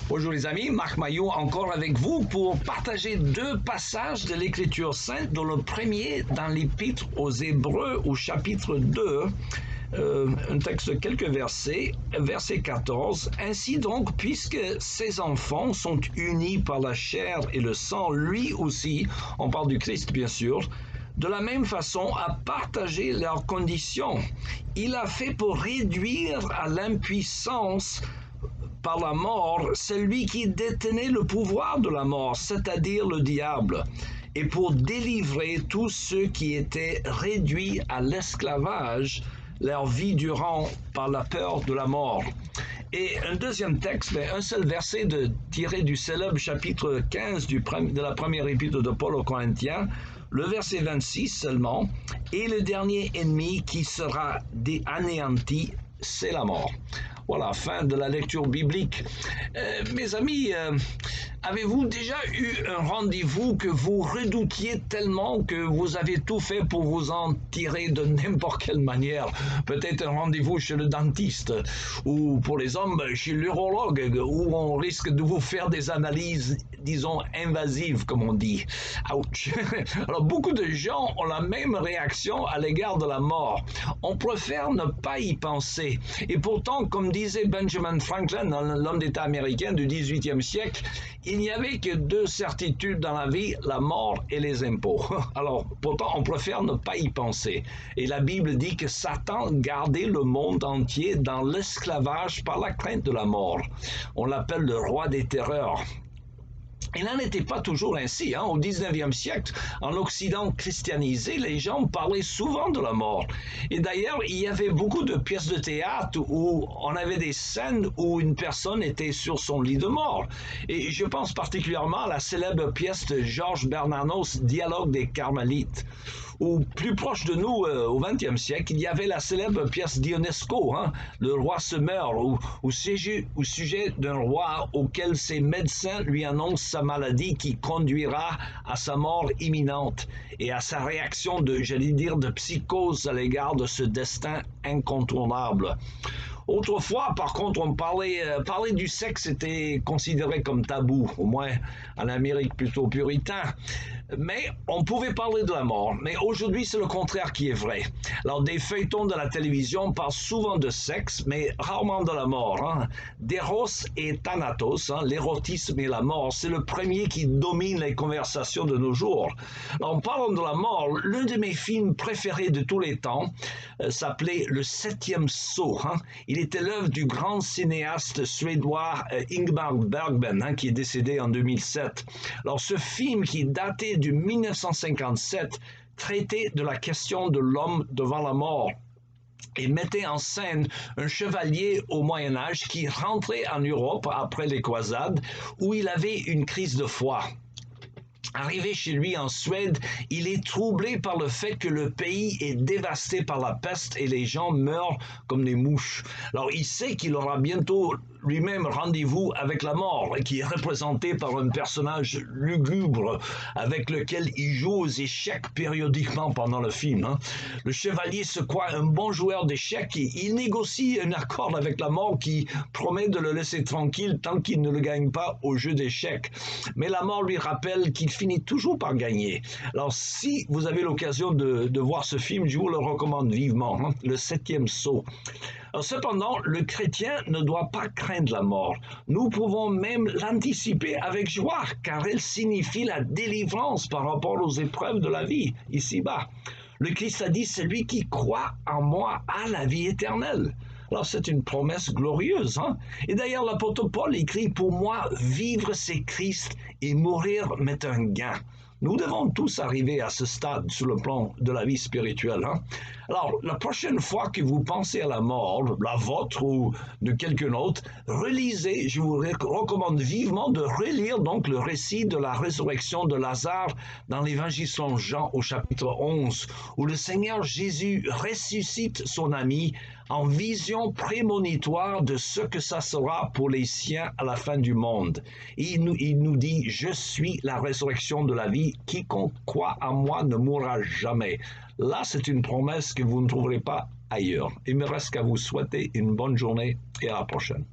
Bonjour les amis, Marc Maillot encore avec vous pour partager deux passages de l'Écriture sainte, dont le premier dans l'Épître aux Hébreux au chapitre 2, un texte de quelques versets, verset 14. Ainsi donc, puisque ces enfants sont unis par la chair et le sang, lui aussi, on parle du Christ bien sûr, de la même façon a partagé leurs conditions. Il a fait pour réduire à l'impuissance par la mort celui qui détenait le pouvoir de la mort, c'est-à-dire le diable, et pour délivrer tous ceux qui étaient réduits à l'esclavage leur vie durant par la peur de la mort. Et un deuxième texte, mais un seul verset tiré du célèbre chapitre 15 de la première épître de Paul aux Corinthiens, le verset 26 seulement, et le dernier ennemi qui sera anéanti, c'est la mort. Voilà, fin de la lecture biblique. Mes amis, avez-vous déjà eu un rendez-vous que vous redoutiez tellement que vous avez tout fait pour vous en tirer de n'importe quelle manière? Peut-être un rendez-vous chez le dentiste, ou pour les hommes, chez l'urologue, où on risque de vous faire des analyses, disons, invasives, comme on dit. Ouch! Alors, beaucoup de gens ont la même réaction à l'égard de la mort. On préfère ne pas y penser. Et pourtant, comme disait Benjamin Franklin, l'homme d'État américain du 18e siècle, il n'y avait que deux certitudes dans la vie, la mort et les impôts. Alors, pourtant, on préfère ne pas y penser. Et la Bible dit que Satan gardait le monde entier dans l'esclavage par la crainte de la mort. On l'appelle le roi des terreurs. Il n'en était pas toujours ainsi. Au 19e siècle, en Occident christianisé, les gens parlaient souvent de la mort. Et d'ailleurs, il y avait beaucoup de pièces de théâtre où on avait des scènes où une personne était sur son lit de mort. Et je pense particulièrement à la célèbre pièce de Georges Bernanos, Dialogue des Carmélites. Ou plus proche de nous, au XXe siècle, il y avait la célèbre pièce d'Ionesco, Le roi se meurt, au sujet d'un roi auquel ses médecins lui annoncent sa maladie qui conduira à sa mort imminente et à sa réaction de psychose à l'égard de ce destin incontournable. Autrefois, par contre, parler du sexe était considéré comme tabou, au moins en Amérique plutôt puritain. Mais on pouvait parler de la mort. Mais aujourd'hui, c'est le contraire qui est vrai. Alors, des feuilletons de la télévision parlent souvent de sexe, mais rarement de la mort. D'Eros et Thanatos, l'érotisme et la mort, c'est le premier qui domine les conversations de nos jours. Alors, en parlant de la mort, l'un de mes films préférés de tous les temps s'appelait Le Septième Saut. Il était l'œuvre du grand cinéaste suédois Ingmar Bergman, qui est décédé en 2007. Alors, ce film qui datait de 1957 traitait de la question de l'homme devant la mort et mettait en scène un chevalier au Moyen-Âge qui rentrait en Europe après les croisades où il avait une crise de foi. Arrivé chez lui en Suède, il est troublé par le fait que le pays est dévasté par la peste et les gens meurent comme des mouches. Alors il sait qu'il aura bientôt lui-même rendez-vous avec la mort, qui est représenté par un personnage lugubre avec lequel il joue aux échecs périodiquement pendant le film. Le chevalier se croit un bon joueur d'échecs et il négocie un accord avec la mort qui promet de le laisser tranquille tant qu'il ne le gagne pas au jeu d'échecs. Mais la mort lui rappelle qu'il finit toujours par gagner. Alors si vous avez l'occasion de voir ce film, je vous le recommande vivement, Le Septième Saut. Alors, cependant, le chrétien ne doit pas craindre la mort. Nous pouvons même l'anticiper avec joie, car elle signifie la délivrance par rapport aux épreuves de la vie, ici-bas. Le Christ a dit, celui qui croit en moi a la vie éternelle. Alors c'est une promesse glorieuse. Et d'ailleurs l'apôtre Paul écrit, pour moi, vivre c'est Christ et mourir m'est un gain. Nous devons tous arriver à ce stade sur le plan de la vie spirituelle. Alors, la prochaine fois que vous pensez à la mort, la vôtre ou de quelqu'un autre, relisez, je vous recommande vivement de relire donc le récit de la résurrection de Lazare dans l'évangile selon Jean au chapitre 11, où le Seigneur Jésus ressuscite son ami en vision prémonitoire de ce que ça sera pour les siens à la fin du monde. Et il nous dit, je suis la résurrection de la vie, quiconque croit en moi ne mourra jamais. Là, c'est une promesse que vous ne trouverez pas ailleurs. Il me reste qu'à vous souhaiter une bonne journée et à la prochaine.